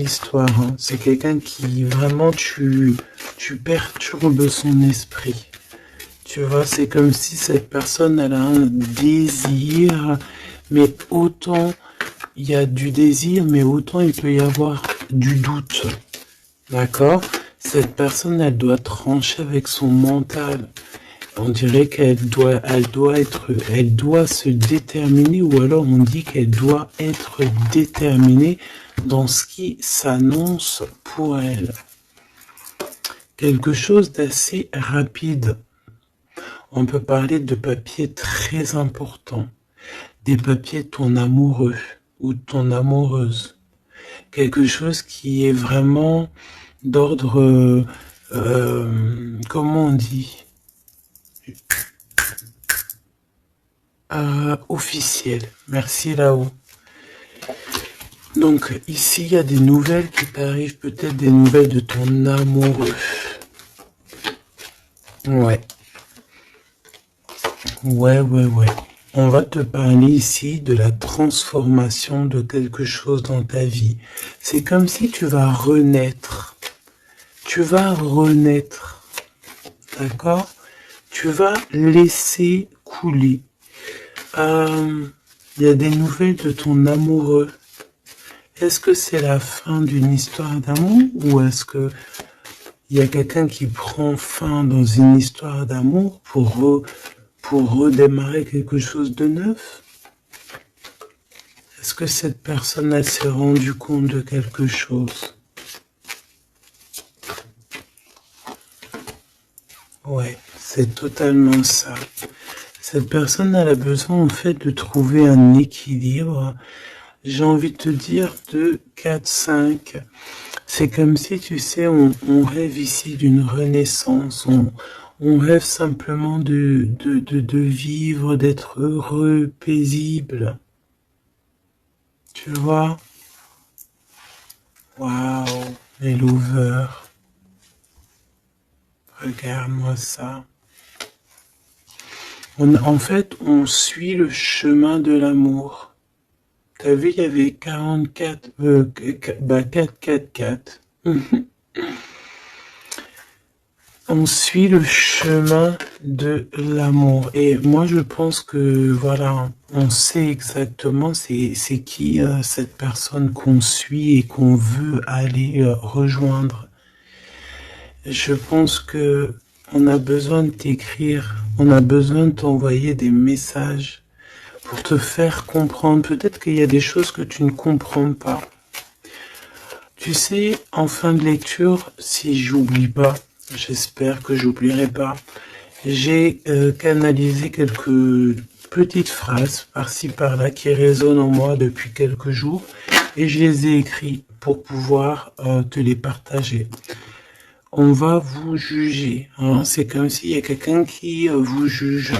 histoire, hein. C'est quelqu'un qui vraiment tu perturbes son esprit. Tu vois, c'est comme si cette personne elle a un désir, mais autant il y a du désir, mais autant il peut y avoir du doute. D'accord? Cette personne elle doit trancher avec son mental. On dirait elle doit se déterminer, ou alors on dit qu'elle doit être déterminée dans ce qui s'annonce pour elle. Quelque chose d'assez rapide. On peut parler de papiers très importants. Des papiers de ton amoureux ou de ton amoureuse. Quelque chose qui est vraiment d'ordre, comment on dit? Officiel. Merci là-haut. Donc ici, il y a des nouvelles qui t'arrivent, peut-être des nouvelles de ton amoureux. Ouais. Ouais. On va te parler ici de la transformation de quelque chose dans ta vie. C'est comme si tu vas renaître. Tu vas renaître. D'accord? Tu vas laisser couler. Il y a des nouvelles de ton amoureux. Est-ce que c'est la fin d'une histoire d'amour ou est-ce que il y a quelqu'un qui prend fin dans une histoire d'amour pour redémarrer quelque chose de neuf? Est-ce que cette personne elle s'est rendue compte de quelque chose? Ouais, c'est totalement ça. Cette personne elle a besoin en fait de trouver un équilibre. J'ai envie de te dire de 4-5. C'est comme si, tu sais, on rêve ici d'une renaissance, on rêve simplement de vivre, d'être heureux, paisible. Tu vois? Waouh, les lovers. Regarde-moi ça. En fait, on suit le chemin de l'amour. T'as vu, il y avait 44, 4. On suit le chemin de l'amour. Et moi, je pense que, voilà, on sait exactement c'est qui cette personne qu'on suit et qu'on veut aller rejoindre. Je pense que on a besoin de t'écrire, on a besoin de t'envoyer des messages pour te faire comprendre. Peut-être qu'il y a des choses que tu ne comprends pas. Tu sais, en fin de lecture, si j'oublie pas, j'espère que j'oublierai pas, j'ai canalisé quelques petites phrases par-ci par-là qui résonnent en moi depuis quelques jours et je les ai écrites pour pouvoir te les partager. On va vous juger, hein. C'est comme s'il y a quelqu'un qui vous juge.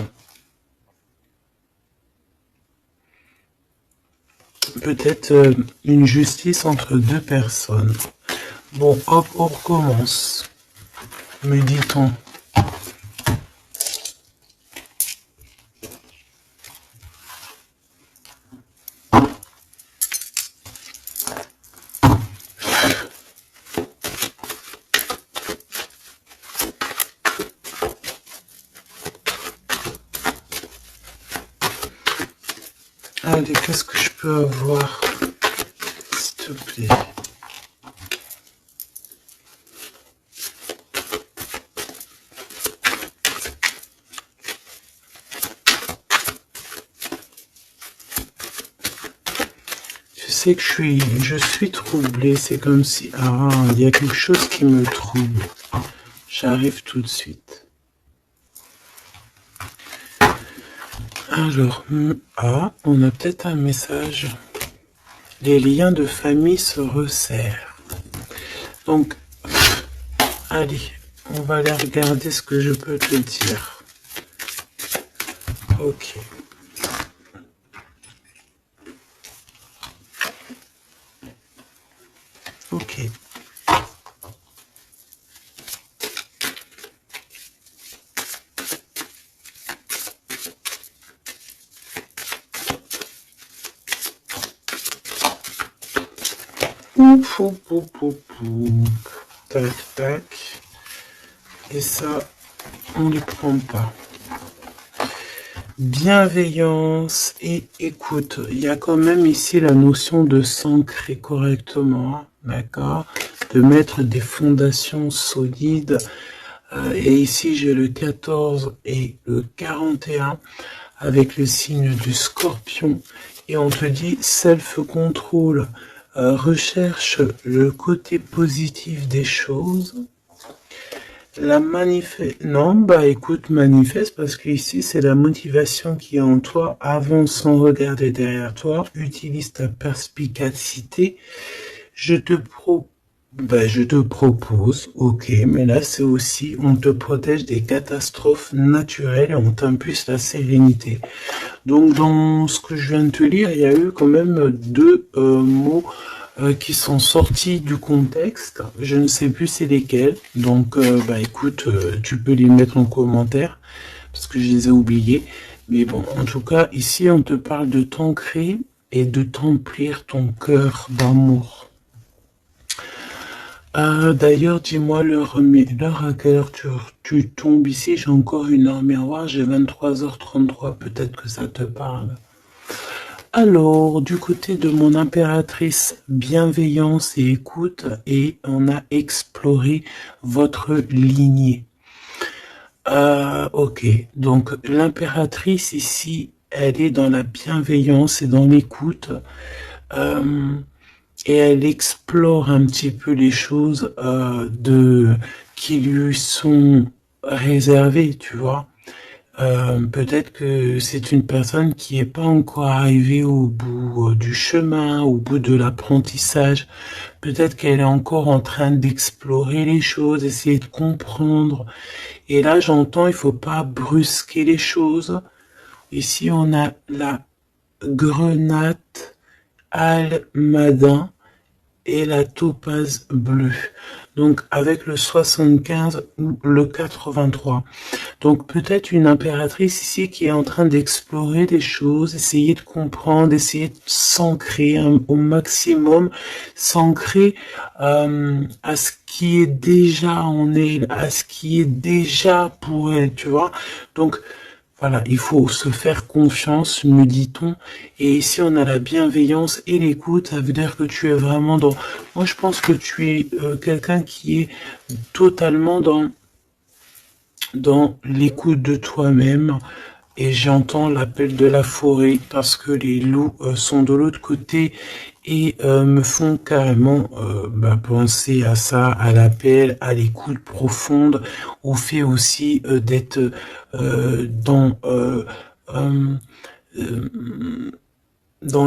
Peut-être une justice entre deux personnes. Bon, hop, on recommence. Me dit-on. Allez, qu'est-ce que je peux avoir, s'il te plaît? Tu sais que je suis troublé, c'est comme si, il y a quelque chose qui me trouble. J'arrive tout de suite. Alors, on a peut-être un message. Les liens de famille se resserrent. Donc, allez, on va aller regarder ce que je peux te dire. Ok. Ok. Ouf, ouf, ouf, ouf, ouf. Tac, tac. Et ça, on les prend pas. Bienveillance et écoute. Il y a quand même ici la notion de s'ancrer correctement, d'accord? De mettre des fondations solides. Et ici, j'ai le 14 et le 41 avec le signe du Scorpion. Et on te dit self-control. Recherche le côté positif des choses. La manifeste. Non, bah écoute, manifeste parce que ici c'est la motivation qui est en toi. Avance sans regarder derrière toi. Utilise ta perspicacité. Je te propose, ok, mais là c'est aussi, on te protège des catastrophes naturelles et on t'impulse la sérénité. Donc dans ce que je viens de te lire, il y a eu quand même deux mots qui sont sortis du contexte. Je ne sais plus c'est lesquels. Donc bah écoute, tu peux les mettre en commentaire parce que je les ai oubliés. Mais bon, en tout cas, ici on te parle de t'ancrer et de t'emplir ton cœur d'amour. D'ailleurs, dis-moi l'heure à quelle heure tu tombes ici. J'ai encore une heure miroir, j'ai 23h33, peut-être que ça te parle. Alors, du côté de mon impératrice, bienveillance et écoute, et on a exploré votre lignée. Ok, donc l'impératrice ici, elle est dans la bienveillance et dans l'écoute. Et elle explore un petit peu les choses qui lui sont réservées, tu vois. Peut-être que c'est une personne qui n'est pas encore arrivée au bout du chemin, au bout de l'apprentissage. Peut-être qu'elle est encore en train d'explorer les choses, essayer de comprendre. Et là, j'entends, il faut pas brusquer les choses. Ici, on a la grenade almadin et la topaze bleue. Donc avec le 75 ou le 83. Donc peut-être une impératrice ici qui est en train d'explorer des choses, essayer de comprendre, essayer de s'ancrer au maximum, s'ancrer à ce qui est déjà en elle, à ce qui est déjà pour elle, tu vois. Donc voilà, il faut se faire confiance, me dit-on. Et ici, on a la bienveillance et l'écoute. Ça veut dire que tu es vraiment dans... Moi, je pense que tu es quelqu'un qui est totalement dans l'écoute de toi-même. Et j'entends l'appel de la forêt parce que les loups sont de l'autre côté et me font carrément penser à ça, à l'appel, à l'écoute profonde, au fait aussi d'être dans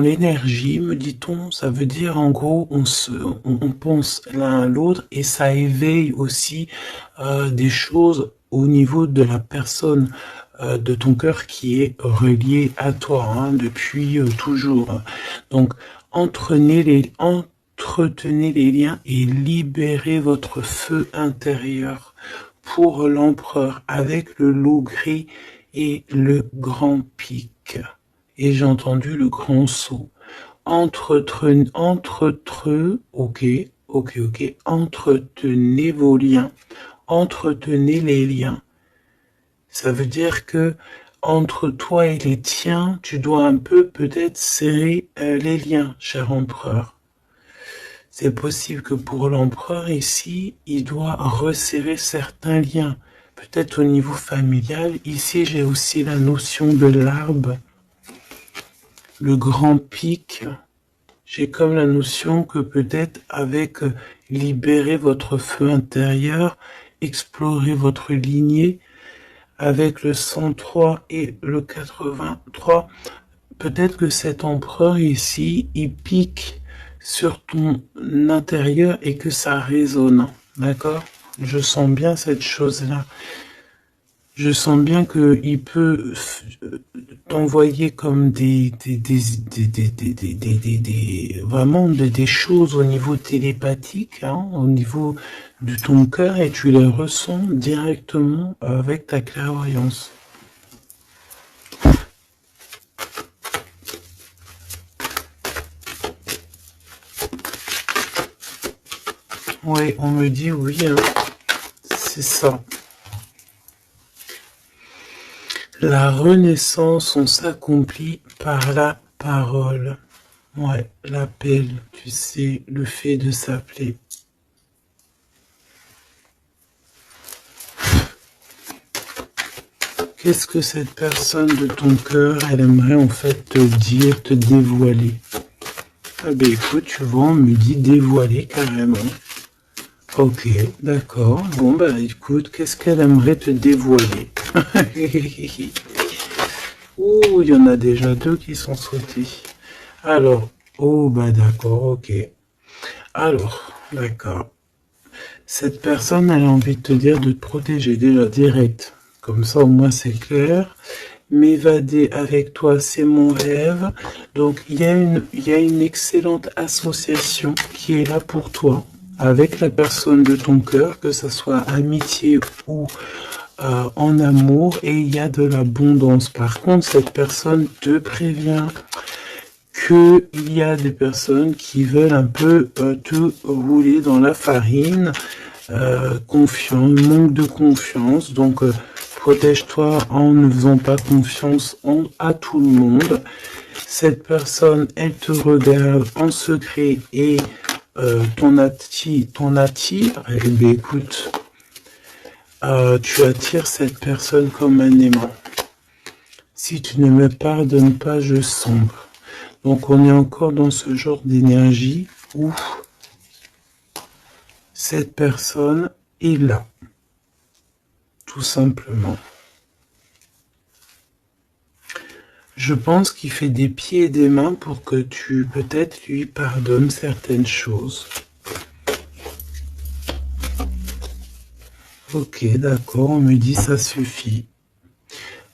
l'énergie, me dit-on. Ça veut dire en gros on pense l'un à l'autre et ça éveille aussi des choses au niveau de la personne de ton cœur qui est relié à toi depuis toujours. Donc entretenez les liens et libérez votre feu intérieur pour l'empereur avec le loup gris et le grand pic. Et j'ai entendu le grand saut. Entretenez vos liens, entretenez les liens. Ça veut dire que entre toi et les tiens, tu dois un peu peut-être serrer les liens, cher empereur. C'est possible que pour l'empereur ici, il doit resserrer certains liens. Peut-être au niveau familial. Ici, j'ai aussi la notion de l'arbre. Le grand pic. J'ai comme la notion que peut-être avec libérer votre feu intérieur, explorer votre lignée, avec le 103 et le 83, peut-être que cet empereur ici, il pique sur ton intérieur et que ça résonne, d'accord? Je sens bien cette chose-là. Je sens bien qu'il peut t'envoyer comme vraiment des choses au niveau télépathique, au niveau de ton cœur et tu les ressens directement avec ta clairvoyance. Oui, on me dit oui, hein. C'est ça. La renaissance, on s'accomplit par la parole. Ouais, l'appel, tu sais, le fait de s'appeler. Qu'est-ce que cette personne de ton cœur, elle aimerait en fait te dire, te dévoiler? Ah ben écoute, tu vois, on me dit dévoiler carrément. Ok, d'accord. Bon bah écoute, qu'est-ce qu'elle aimerait te dévoiler? Ouh, il y en a déjà 2 qui sont sautés. Alors, oh bah d'accord, ok. Alors, d'accord. Cette personne, elle a envie de te dire de te protéger déjà direct. Comme ça, au moins, c'est clair. M'évader avec toi, c'est mon rêve. Donc, il y a une excellente association qui est là pour toi, avec la personne de ton cœur, que ce soit amitié ou en amour, et il y a de l'abondance. Par contre, cette personne te prévient qu'il y a des personnes qui veulent un peu te rouler dans la farine, manque de confiance, donc protège-toi en ne faisant pas confiance à tout le monde. Cette personne, elle te regarde en secret et ton attire, eh bien écoute, tu attires cette personne comme un aimant. Si tu ne me pardonnes pas, je sombre. Donc on est encore dans ce genre d'énergie où cette personne est là, tout simplement. Je pense qu'il fait des pieds et des mains pour que tu peut-être lui pardonnes certaines choses. Ok, d'accord, on me dit ça suffit.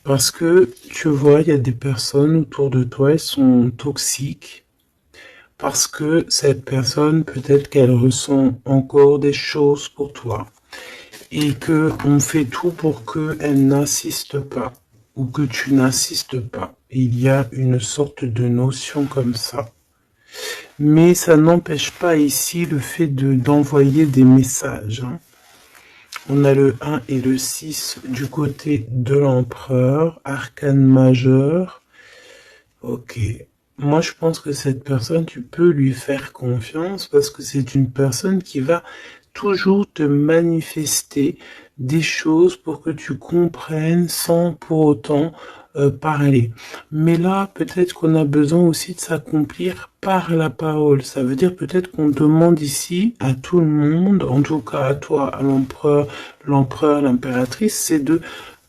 Parce que, tu vois, il y a des personnes autour de toi, elles sont toxiques. Parce que cette personne, peut-être qu'elle ressent encore des choses pour toi. Et que on fait tout pour qu'elle n'insiste pas. Ou que tu n'insistes pas. Il y a une sorte de notion comme ça. Mais ça n'empêche pas ici le fait d'envoyer des messages. Hein. On a le 1 et le 6 du côté de l'empereur, arcane majeur. Ok. Moi, je pense que cette personne, tu peux lui faire confiance parce que c'est une personne qui va toujours te manifester des choses pour que tu comprennes sans pour autant parler. Mais là, peut-être qu'on a besoin aussi de s'accomplir par la parole. Ça veut dire peut-être qu'on demande ici à tout le monde, en tout cas à toi, à l'empereur, l'impératrice, c'est de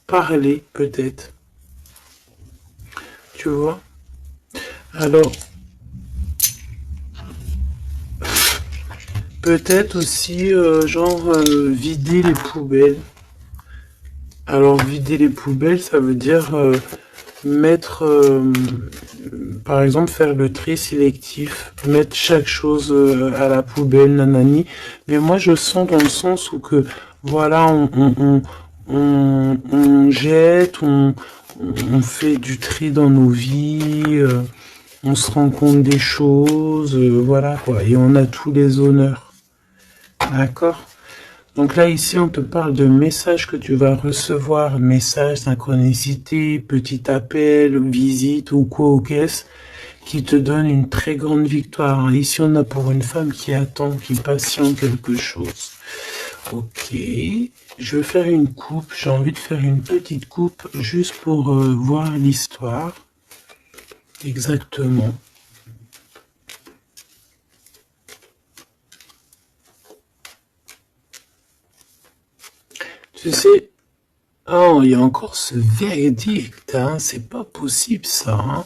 parler peut-être. Tu vois? Alors, peut-être aussi, vider les poubelles. Alors, vider les poubelles, ça veut dire mettre, par exemple, faire le tri sélectif, mettre chaque chose à la poubelle, nanani. Mais moi, je sens dans le sens où que, voilà, on jette, on fait du tri dans nos vies, on se rend compte des choses, voilà quoi, et on a tous les honneurs. D'accord? Donc là, ici, on te parle de messages que tu vas recevoir, messages, synchronicité, petit appel, visite ou quoi au caisse, qui te donne une très grande victoire. Ici, on a pour une femme qui attend, qui patiente quelque chose. Ok, je vais faire une coupe, j'ai envie de faire une petite coupe juste pour voir l'histoire. Exactement. Tu sais, oh, il y a encore ce verdict, hein, c'est pas possible ça, hein.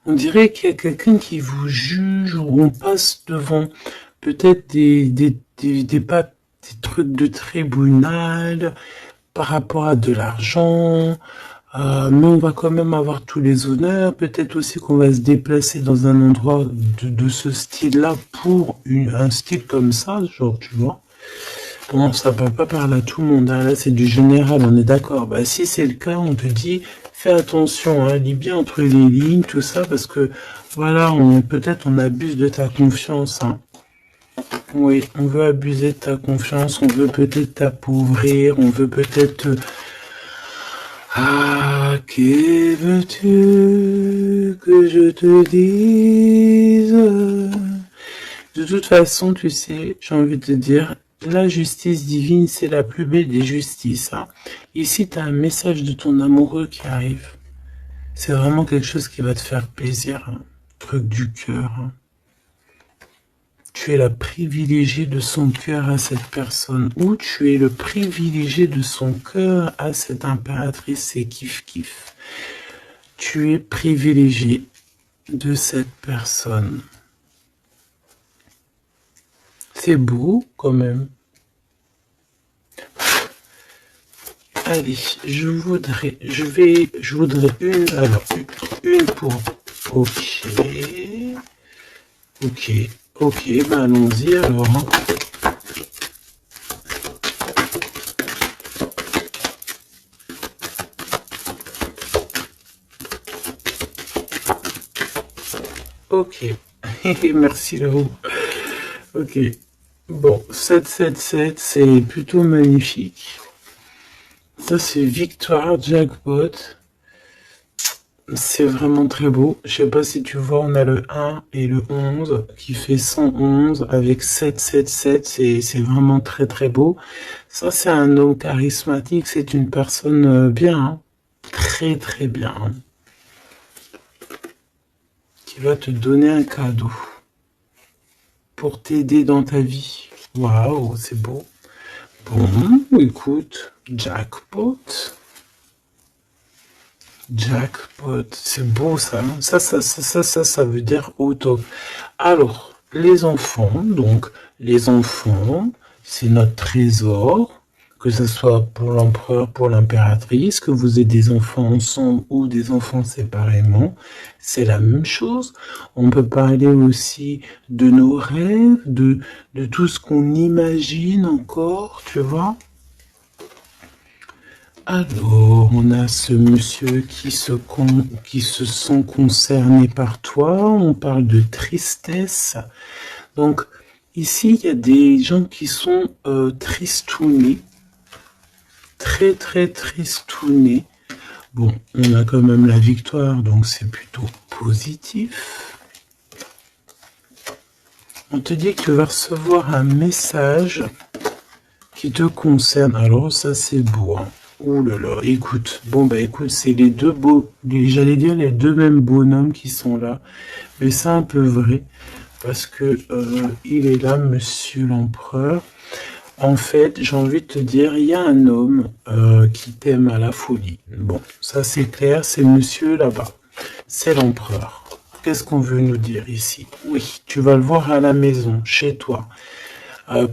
On dirait qu'il y a quelqu'un qui vous juge ou on passe devant peut-être des trucs de tribunal par rapport à de l'argent, mais on va quand même avoir tous les honneurs. Peut-être aussi qu'on va se déplacer dans un endroit de ce style-là pour un style comme ça, genre, tu vois. Bon, ça peut pas parler à tout le monde, hein. Là c'est du général, on est d'accord. Bah si c'est le cas, on te dit, fais attention, hein, lis bien entre les lignes, tout ça, parce que Voilà, peut-être on abuse de ta confiance. Hein. Oui, on veut abuser de ta confiance, on veut peut-être t'appauvrir, on veut peut-être... Ah, que veux-tu que je te dise? De toute façon, tu sais, j'ai envie de te dire, la justice divine, c'est la plus belle des justices. Hein. Ici, tu as un message de ton amoureux qui arrive. C'est vraiment quelque chose qui va te faire plaisir. Hein. Truc du cœur. Hein. Tu es la privilégiée de son cœur à cette personne. Ou tu es le privilégié de son cœur à cette impératrice. C'est kiff-kiff. Tu es privilégié de cette personne. C'est beau quand même. Allez, je voudrais une, alors, une pour, ok, ben allons-y alors. Hein. Ok, merci Léo. Ok, bon, 777, c'est plutôt magnifique. Ça, c'est Victoire Jackpot. C'est vraiment très beau. Je sais pas si tu vois, on a le 1 et le 11 qui fait 111 avec 777. C'est vraiment très très beau. Ça, c'est un homme charismatique. C'est une personne bien. Hein. Très très bien. Hein. Qui va te donner un cadeau. Pour t'aider dans ta vie. Waouh, c'est beau. Bon, écoute, jackpot. Jackpot, c'est beau ça, hein. Ça veut dire au top. Alors, les enfants, c'est notre trésor, que ce soit pour l'empereur, pour l'impératrice, que vous ayez des enfants ensemble ou des enfants séparément, c'est la même chose. On peut parler aussi de nos rêves, de tout ce qu'on imagine encore, tu vois. Alors, on a ce monsieur qui se sent concerné par toi. On parle de tristesse. Donc, ici, il y a des gens qui sont tristounés. Très, très tristounés. Bon, on a quand même la victoire, donc c'est plutôt positif. On te dit que tu vas recevoir un message qui te concerne. Alors, ça, c'est beau, hein. Ouh là là, écoute, écoute, c'est les deux j'allais dire les deux mêmes bonhommes qui sont là, mais c'est un peu vrai, parce que il est là, monsieur l'empereur. En fait, j'ai envie de te dire, il y a un homme qui t'aime à la folie. Bon, ça c'est clair, c'est monsieur là-bas, c'est l'empereur. Qu'est-ce qu'on veut nous dire ici? Oui, tu vas le voir à la maison, chez toi.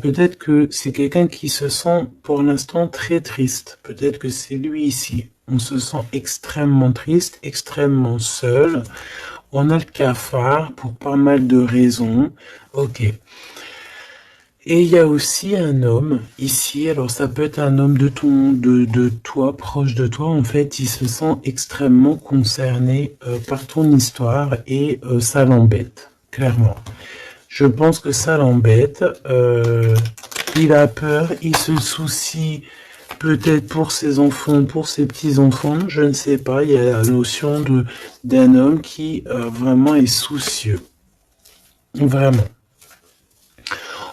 Peut-être que c'est quelqu'un qui se sent pour l'instant très triste. Peut-être que c'est lui ici. On se sent extrêmement triste, extrêmement seul. On a le cafard pour pas mal de raisons. Ok. Et il y a aussi un homme ici. Alors ça peut être un homme de toi, proche de toi. En fait, il se sent extrêmement concerné par ton histoire et ça l'embête, clairement. Je pense que ça l'embête. Il a peur, il se soucie peut-être pour ses enfants, pour ses petits-enfants, je ne sais pas. Il y a la notion d'un homme qui vraiment est soucieux. Vraiment.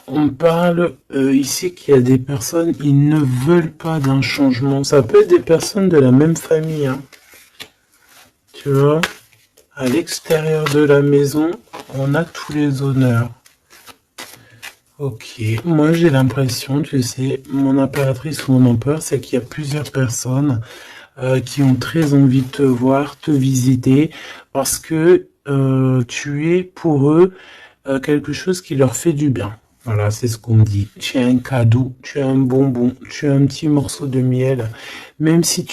On parle ici qu'il y a des personnes, ils ne veulent pas d'un changement. Ça peut être des personnes de la même famille. Hein. Tu vois, à l'extérieur de la maison, on a tous les honneurs. Ok, moi j'ai l'impression, tu sais, mon impératrice ou mon empereur, c'est qu'il y a plusieurs personnes qui ont très envie de te voir, te visiter, parce que tu es pour eux quelque chose qui leur fait du bien. Voilà, c'est ce qu'on me dit. Tu as un cadeau, tu as un bonbon, tu as un petit morceau de miel. Même si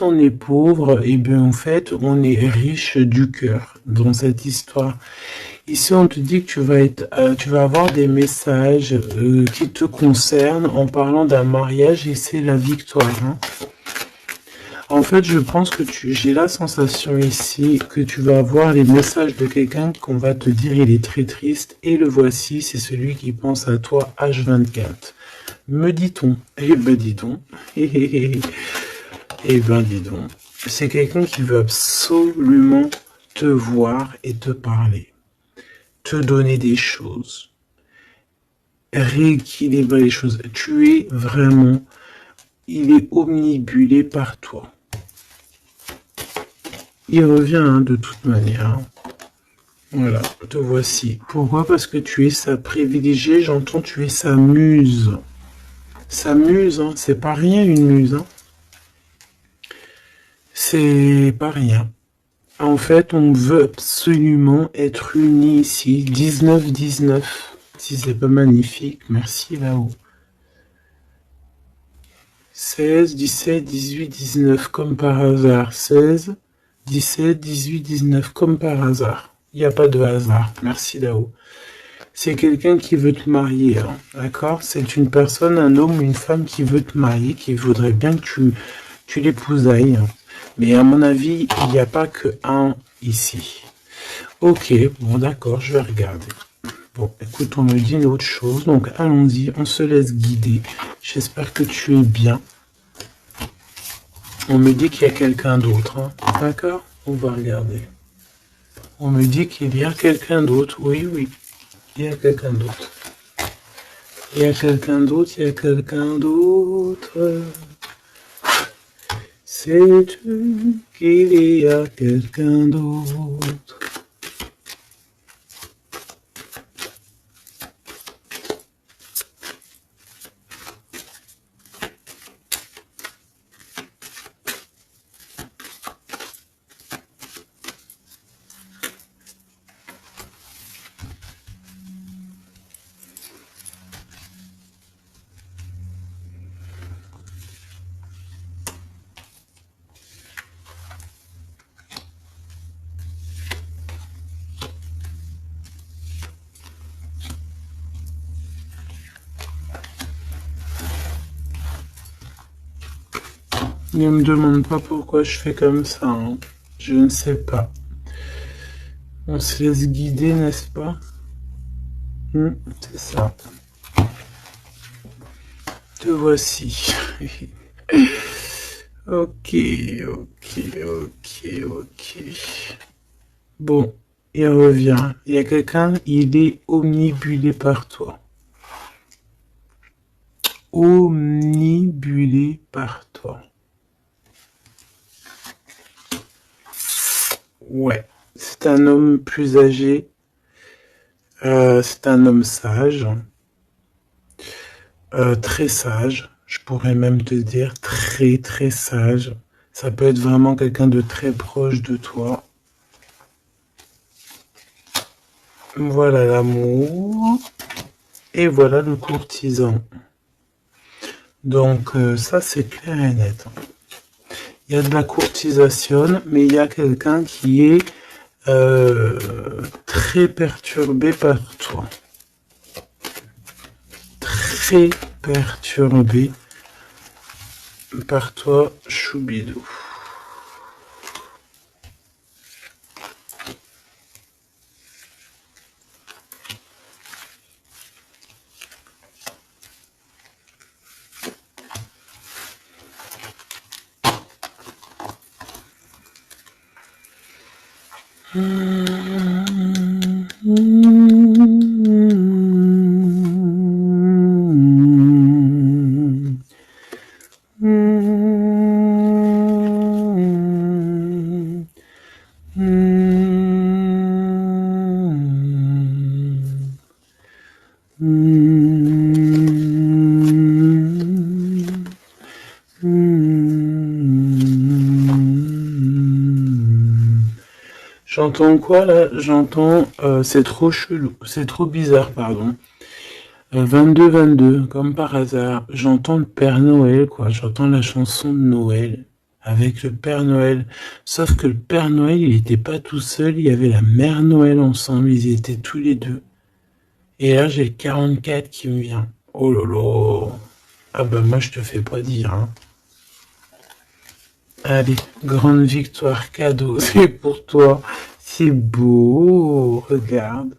on est pauvre, eh bien en fait, on est riche du cœur dans cette histoire. Ici, on te dit que tu vas avoir des messages qui te concernent en parlant d'un mariage et c'est la victoire. Hein. En fait, je pense que j'ai la sensation ici que tu vas avoir les messages de quelqu'un qu'on va te dire il est très triste et le voici, c'est celui qui pense à toi H24. Me dit-on. Eh ben dis donc. Eh ben dis donc. C'est quelqu'un qui veut absolument te voir et te parler. Te donner des choses. Rééquilibrer les choses. Tu es vraiment... Il est omnibulé par toi. Il revient hein, de toute manière. Voilà, te voici. Pourquoi? Parce que tu es sa privilégiée, j'entends tu es sa muse. Sa muse, hein, c'est pas rien une muse. Hein. C'est pas rien. En fait, on veut absolument être unis ici. 19-19. Si c'est pas magnifique, merci là-haut. 16, 17, 18, 19, comme par hasard. 16, 17, 18, 19, comme par hasard. Il n'y a pas de hasard. Merci là-haut. C'est quelqu'un qui veut te marier, hein, d'accord? C'est une personne, un homme ou une femme qui veut te marier, qui voudrait bien que tu l'épousailles. Mais à mon avis, il n'y a pas que un ici. Ok, bon d'accord, je vais regarder. Bon, écoute, on me dit une autre chose, donc allons-y, on se laisse guider. J'espère que tu es bien. On me dit qu'il y a quelqu'un d'autre, hein, d'accord? On va regarder. On me dit qu'il y a quelqu'un d'autre, oui, oui. Il y a quelqu'un d'autre. Il y a quelqu'un d'autre, il y a quelqu'un d'autre. Sais-tu qu'il y a quelqu'un d'autre? Ne me demande pas pourquoi je fais comme ça, hein. Je ne sais pas. On se laisse guider, n'est-ce pas? C'est ça. Te voici. Ok, ok, ok, ok. Bon, il revient. Il y a quelqu'un, il est omnibulé par toi. Omnibulé par toi. Ouais, c'est un homme plus âgé. C'est un homme sage. Très sage. Je pourrais même te dire très très sage. Ça peut être vraiment quelqu'un de très proche de toi. Voilà l'amour. Et voilà le courtisan. Donc ça c'est clair et net. Il y a de la courtisation, mais il y a quelqu'un qui est très perturbé par toi. Très perturbé par toi, Choubidou. J'entends quoi là? J'entends c'est trop chelou, c'est trop bizarre, pardon. 22-22, comme par hasard, j'entends le Père Noël, quoi. J'entends la chanson de Noël avec le Père Noël. Sauf que le Père Noël, il n'était pas tout seul, il y avait la Mère Noël ensemble, ils étaient tous les deux. Et là, j'ai le 44 qui me vient. Oh là là. Ah bah moi, je te fais pas dire, hein. Allez, grande victoire, cadeau, c'est pour toi. C'est beau, regarde.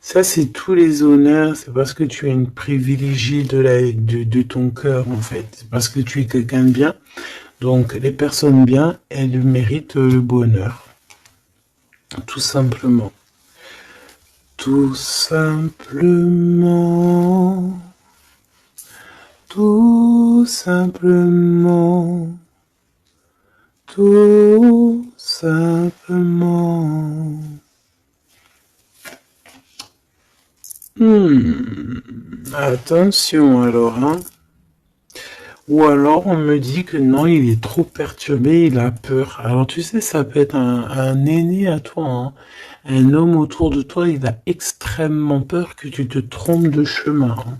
Ça, c'est tous les honneurs, c'est parce que tu es une privilégiée de ton cœur, en fait. C'est parce que tu es quelqu'un de bien. Donc, les personnes bien, elles méritent le bonheur. Tout simplement. Tout simplement. Tout simplement. Tout simplement. Attention alors, hein. Ou alors on me dit que non, il est trop perturbé, il a peur. Alors tu sais, ça peut être un aîné à toi, hein. Un homme autour de toi, il a extrêmement peur que tu te trompes de chemin, hein.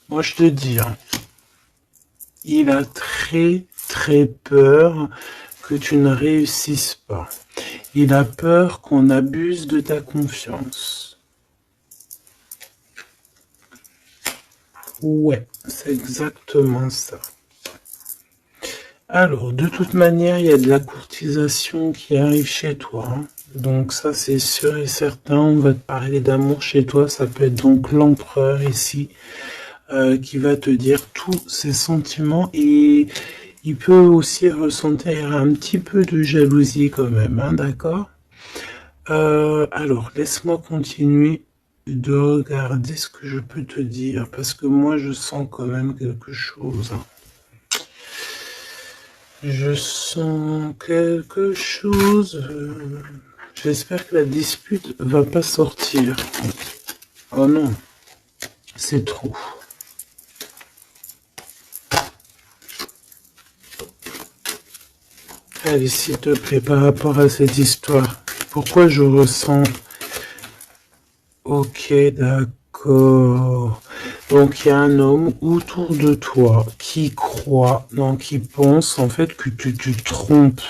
Moi je te dis, hein, il a très très peur que tu ne réussisses pas. Il a peur qu'on abuse de ta confiance. Ouais, c'est exactement ça. Alors, de toute manière, il y a de la courtisation qui arrive chez toi, hein. Donc ça, c'est sûr et certain. On va te parler d'amour chez toi. Ça peut être donc l'empereur ici qui va te dire tous ses sentiments. Et il peut aussi ressentir un petit peu de jalousie quand même, hein, d'accord? Alors, laisse-moi continuer de regarder ce que je peux te dire. Parce que moi, je sens quand même quelque chose, hein. Je sens quelque chose. J'espère que la dispute va pas sortir. Oh non, c'est trop. Allez, s'il te plaît, par rapport à cette histoire, pourquoi je ressens... Ok, d'accord. Donc il y a un homme autour de toi qui croit, donc qui pense en fait que tu te trompes.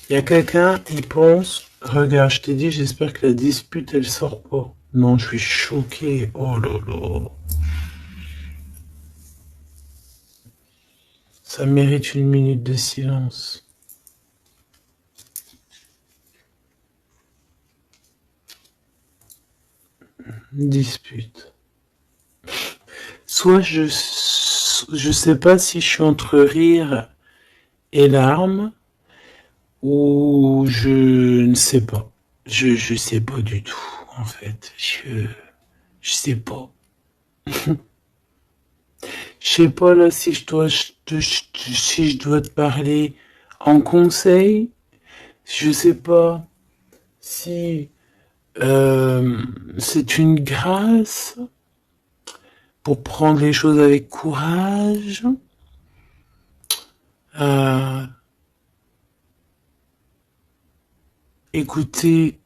Il y a quelqu'un, il pense, regarde, je t'ai dit, j'espère que la dispute, elle sort pas. Non, je suis choqué. Oh là là. Ça mérite une minute de silence. Dispute. Soit je sais pas si je suis entre rire et larmes, ou je ne sais pas. Je sais pas du tout, en fait. Je sais pas. Je sais pas là si si je dois te parler en conseil. Je sais pas si c'est une grâce pour prendre les choses avec courage. Euh, écouter,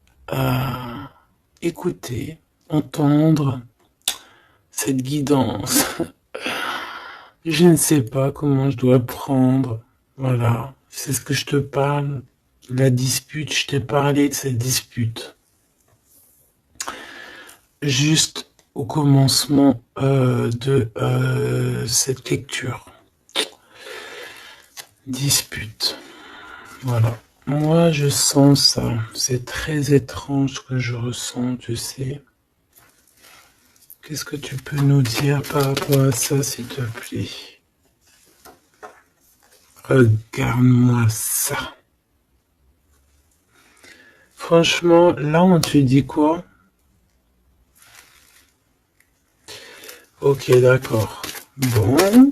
écouter, entendre cette guidance. Je ne sais pas comment je dois prendre. Voilà, c'est ce que je te parle. La dispute, je t'ai parlé de cette dispute. Juste au commencement de cette lecture. Dispute. Voilà. Moi, je sens ça. C'est très étrange ce que je ressens, tu sais. Qu'est-ce que tu peux nous dire par rapport à ça, s'il te plaît? Regarde-moi ça. Franchement, là, on te dit quoi? Ok, d'accord. Bon.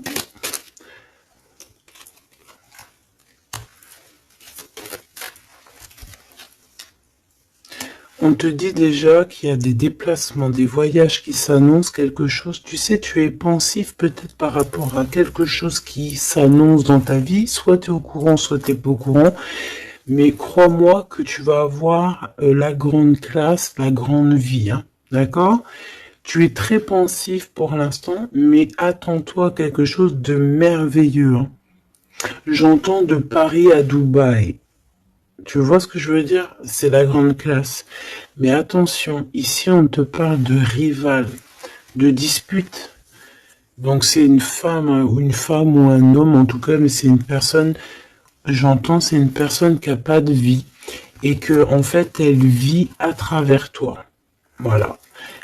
On te dit déjà qu'il y a des déplacements, des voyages qui s'annoncent, quelque chose. Tu sais, tu es pensif peut-être par rapport à quelque chose qui s'annonce dans ta vie. Soit tu es au courant, soit tu n'es pas au courant. Mais crois-moi que tu vas avoir la grande classe, la grande vie. Hein. D'accord? Tu es très pensif pour l'instant, mais attends-toi quelque chose de merveilleux. Hein. J'entends de Paris à Dubaï. Tu vois ce que je veux dire? C'est la grande classe. Mais attention, ici on te parle de rival, de dispute. Donc c'est une femme ou un homme en tout cas, mais c'est une personne j'entends, c'est une personne qui a pas de vie et que en fait, elle vit à travers toi. Voilà.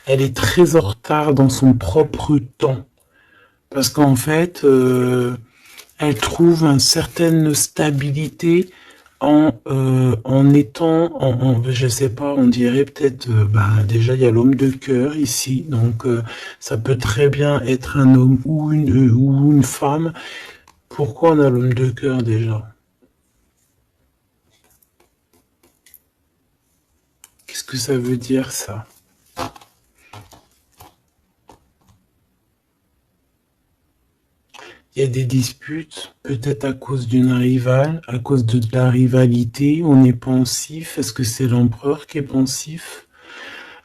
Elle est très en retard dans son propre temps parce qu'en fait, elle trouve une certaine stabilité en étant, je sais pas, on dirait peut-être, déjà il y a l'homme de cœur ici, donc ça peut très bien être un homme ou une femme. Pourquoi on a l'homme de cœur déjà? Qu'est-ce que ça veut dire ça? Il y a des disputes, peut-être à cause d'une rivale, à cause de la rivalité, on est pensif. Est-ce que c'est l'empereur qui est pensif?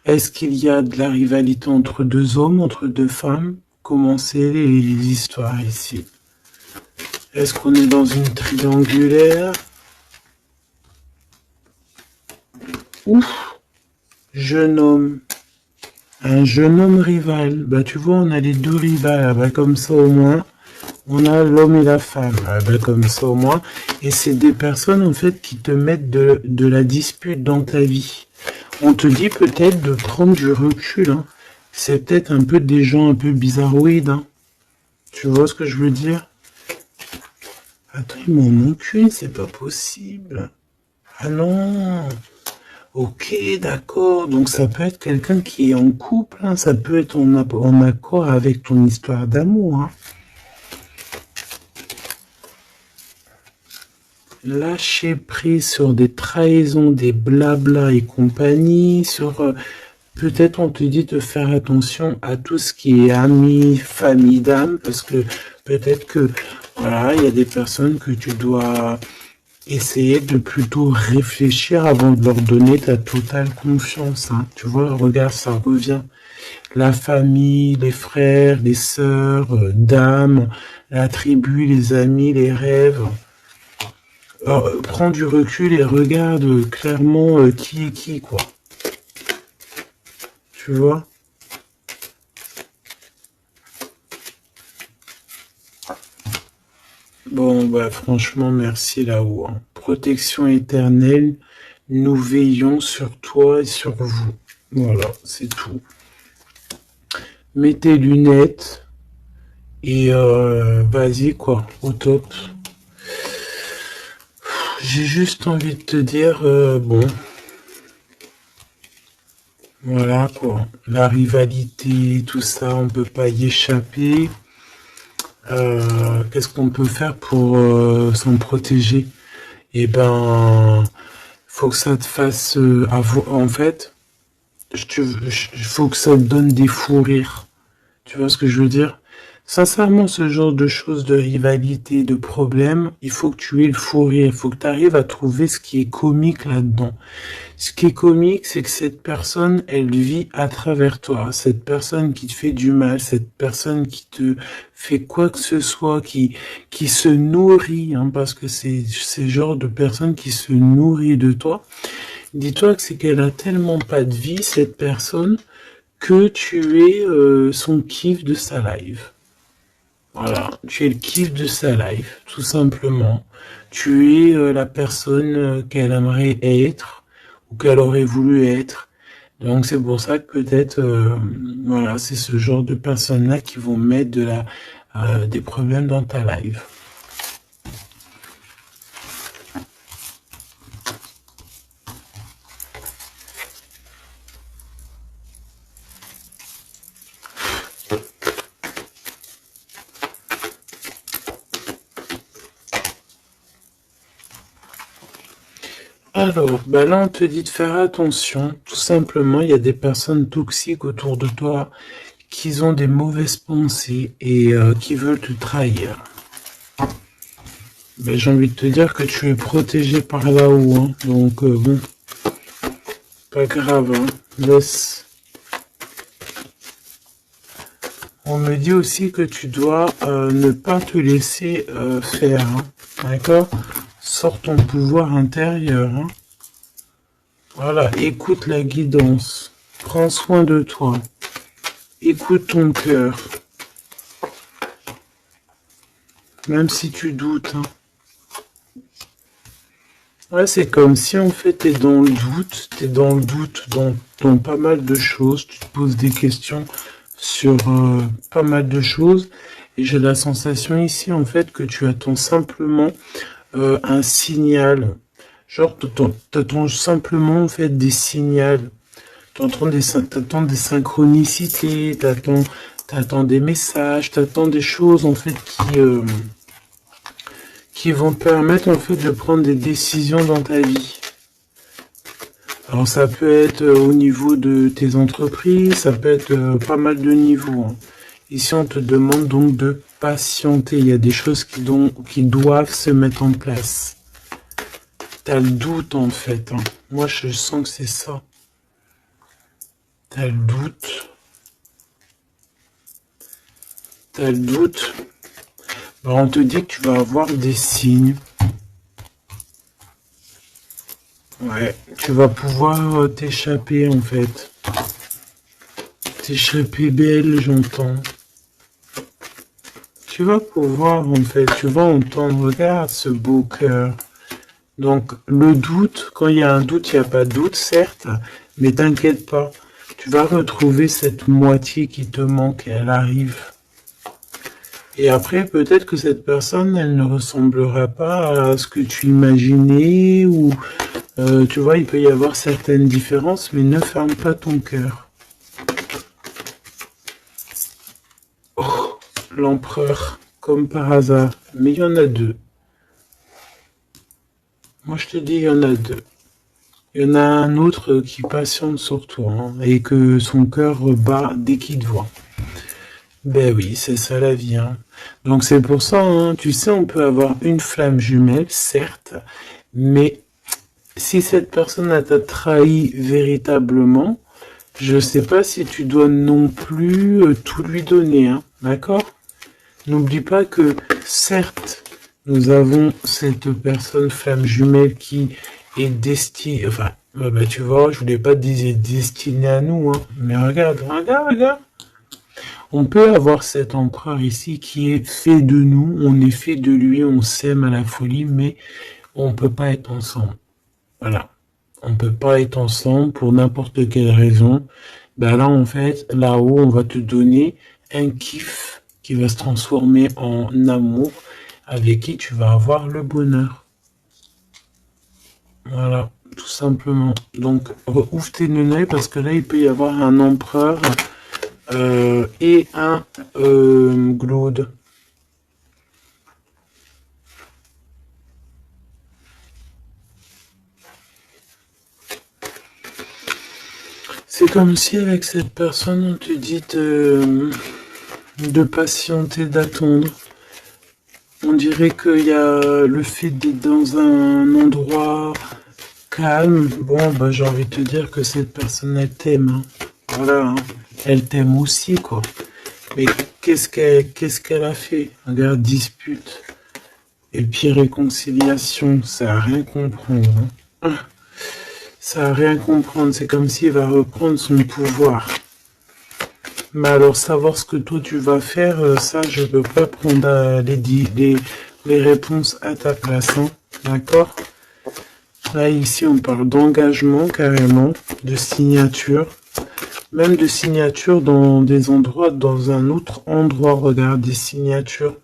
Est-ce qu'il y a de la rivalité entre deux hommes, entre deux femmes? Comment c'est les histoires ici? Est-ce qu'on est dans une triangulaire? Ouf, jeune homme. Un jeune homme rival. Bah tu vois, on a les deux rivales. Ah, bah, comme ça au moins, on a l'homme et la femme. Ah, bah, comme ça au moins. Et c'est des personnes en fait qui te mettent de la dispute dans ta vie. On te dit peut-être de prendre du recul. Hein. C'est peut-être un peu des gens un peu bizarroïdes. Hein. Tu vois ce que je veux dire? Attends, il m'en manque une, c'est pas possible. Ah non. Ok, d'accord. Donc ça peut être quelqu'un qui est en couple. Hein. Ça peut être en accord avec ton histoire d'amour. Hein. Lâcher prise sur des trahisons, des blabla et compagnie, sur peut-être on te dit de faire attention à tout ce qui est amis, famille d'âme, parce que peut-être que voilà, il y a des personnes que tu dois essayer de plutôt réfléchir avant de leur donner ta totale confiance. Hein. Tu vois, regarde, ça revient. La famille, les frères, les sœurs, d'âme, la tribu, les amis, les rêves. Alors, prends du recul et regarde clairement qui est qui, quoi. Tu vois? Bon, bah franchement, merci là-haut. Hein. Protection éternelle, nous veillons sur toi et sur vous. Voilà, c'est tout. Mets tes lunettes et vas-y, quoi, au top. J'ai juste envie de te dire, bon, voilà, quoi. La rivalité, tout ça, on peut pas y échapper. Qu'est-ce qu'on peut faire pour s'en protéger? Eh ben, faut que ça te fasse en fait, faut que ça te donne des fous rires. Tu vois ce que je veux dire? Sincèrement, ce genre de choses, de rivalité, de problèmes, il faut que tu aies le fou rire. Il faut que tu arrives à trouver ce qui est comique là-dedans. Ce qui est comique, c'est que cette personne, elle vit à travers toi. Cette personne qui te fait du mal, cette personne qui te fait quoi que ce soit, qui se nourrit, hein, parce que c'est le genre de personne qui se nourrit de toi. Dis-toi que c'est qu'elle a tellement pas de vie, cette personne, que tu es son kiff de sa life. Voilà, tu es le kiff de sa life, tout simplement. Tu es la personne qu'elle aimerait être ou qu'elle aurait voulu être. Donc c'est pour ça que peut-être, voilà, c'est ce genre de personnes-là qui vont mettre des problèmes dans ta life. Alors, bah là, on te dit de faire attention. Tout simplement, il y a des personnes toxiques autour de toi qui ont des mauvaises pensées et qui veulent te trahir. Ben, j'ai envie de te dire que tu es protégé par là-haut. Hein. Donc, bon, pas grave. Hein. Laisse. On me dit aussi que tu dois ne pas te laisser faire. Hein. D'accord? Sors ton pouvoir intérieur. Hein. Voilà, écoute la guidance. Prends soin de toi. Écoute ton cœur. Même si tu doutes. Hein. Ouais, c'est comme si en fait t'es dans le doute, dans pas mal de choses, tu te poses des questions sur pas mal de choses, et j'ai la sensation ici en fait que tu attends simplement un signal, genre t'attends simplement en fait des signaux, t'attends des synchronicités, t'attends des messages, t'attends des choses en fait qui vont te permettre en fait de prendre des décisions dans ta vie. Alors ça peut être au niveau de tes entreprises, ça peut être pas mal de niveaux, hein. Ici on te demande donc de patienter, il y a des choses qui doivent se mettre en place. T'as le doute en fait, hein. Moi je sens que c'est ça. T'as le doute. T'as le doute. Alors on te dit que tu vas avoir des signes. Ouais, tu vas pouvoir t'échapper en fait. T'échapper belle, j'entends. Tu vas pouvoir en fait, tu vas entendre, regarde ce beau cœur. Donc le doute, quand il y a un doute, il n'y a pas de doute, certes, mais t'inquiète pas. Tu vas retrouver cette moitié qui te manque, elle arrive. Et après, peut-être que cette personne, elle ne ressemblera pas à ce que tu imaginais, ou tu vois, il peut y avoir certaines différences, mais ne ferme pas ton cœur. Oh, l'empereur, comme par hasard. Mais il y en a deux. Moi, je te dis, il y en a deux. Il y en a un autre qui patiente sur toi, hein, et que son cœur bat dès qu'il te voit. Ben oui, c'est ça la vie, hein. Donc c'est pour ça, hein, tu sais, on peut avoir une flamme jumelle, certes, mais si cette personne t'a trahi véritablement, je sais pas si tu dois non plus tout lui donner, hein, d'accord? N'oublie pas que, certes, nous avons cette personne flamme jumelle qui est destinée, enfin, bah, tu vois, je voulais pas te dire destinée à nous, hein, mais regarde. On peut avoir cet empereur ici qui est fait de nous, on est fait de lui, on s'aime à la folie, mais on peut pas être ensemble. Voilà. On peut pas être ensemble pour n'importe quelle raison. Ben là, en fait, là-haut, on va te donner un kiff qui va se transformer en amour avec qui tu vas avoir le bonheur. Voilà, tout simplement. Donc, ouvre tes lunettes parce que là, il peut y avoir un empereur et un Glaude. C'est comme si avec cette personne, on te dit de patienter, d'attendre. On dirait qu'il y a le fait d'être dans un endroit calme. Bon, bah, j'ai envie de te dire que cette personne, elle t'aime, hein. Voilà, hein. Elle t'aime aussi, quoi. Mais qu'est-ce qu'elle a fait? Regarde, dispute. Et puis réconciliation, ça a rien comprendre, hein. Ça a rien comprendre, c'est comme s'il va reprendre son pouvoir. Mais alors savoir ce que toi tu vas faire, ça je peux pas prendre les réponses à ta place, hein. D'accord? Là ici on parle d'engagement carrément, de signature. Même de signature dans des endroits, dans un autre endroit, regarde des signatures.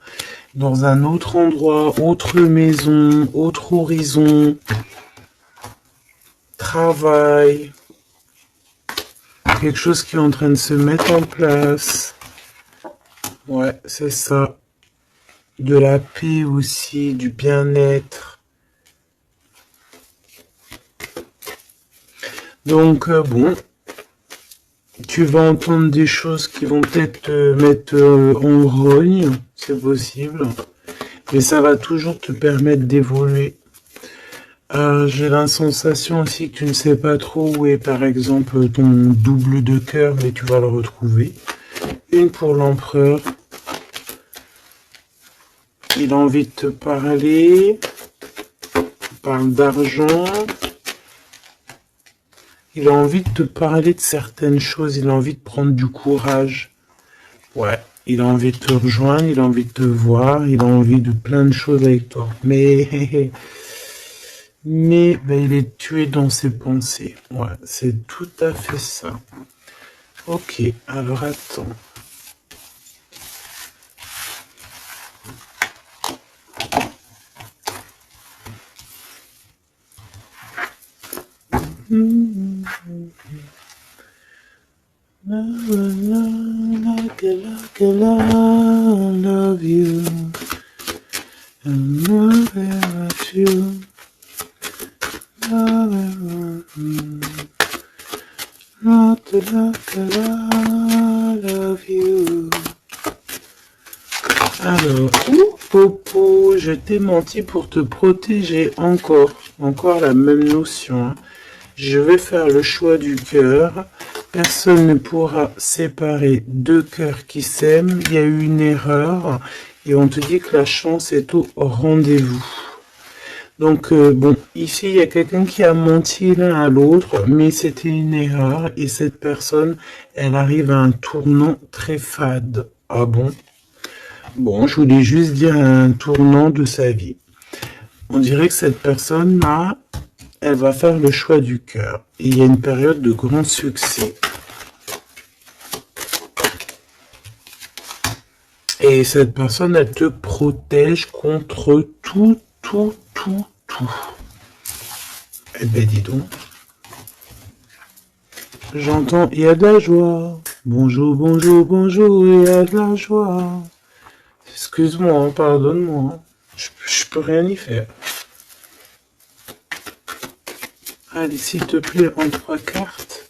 Dans un autre endroit, autre maison, autre horizon. Travail, quelque chose qui est en train de se mettre en place. Ouais, c'est ça. De la paix aussi, du bien-être. Donc, bon, tu vas entendre des choses qui vont peut-être te mettre en rogne, c'est possible. Mais ça va toujours te permettre d'évoluer. J'ai la sensation aussi que tu ne sais pas trop où est par exemple ton double de cœur, mais tu vas le retrouver. Une pour l'empereur. Il a envie de te parler. Il parle d'argent. Il a envie de te parler de certaines choses. Il a envie de prendre du courage. Ouais. Il a envie de te rejoindre. Il a envie de te voir. Il a envie de plein de choses avec toi. Mais mais ben, il est tué dans ses pensées. Ouais, c'est tout à fait ça. Ok, alors attends. Like I love you. And love about you. Not like I love you. Alors, Popo, je t'ai menti pour te protéger encore. Encore la même notion. Hein. Je vais faire le choix du cœur. Personne ne pourra séparer deux cœurs qui s'aiment. Il y a eu une erreur. Et on te dit que la chance est au rendez-vous. Donc, bon, ici, il y a quelqu'un qui a menti l'un à l'autre, mais c'était une erreur. Et cette personne, elle arrive à un tournant très fade. Ah bon? Bon, je voulais juste dire un tournant de sa vie. On dirait que cette personne-là, elle va faire le choix du cœur. Et il y a une période de grand succès. Et cette personne, elle te protège contre tout. Eh ben, dis donc. J'entends, il y a de la joie. Bonjour, bonjour, bonjour, il y a de la joie. Excuse-moi, hein, pardonne-moi. Hein. Je peux rien y faire. Allez, s'il te plaît, en 3 cartes.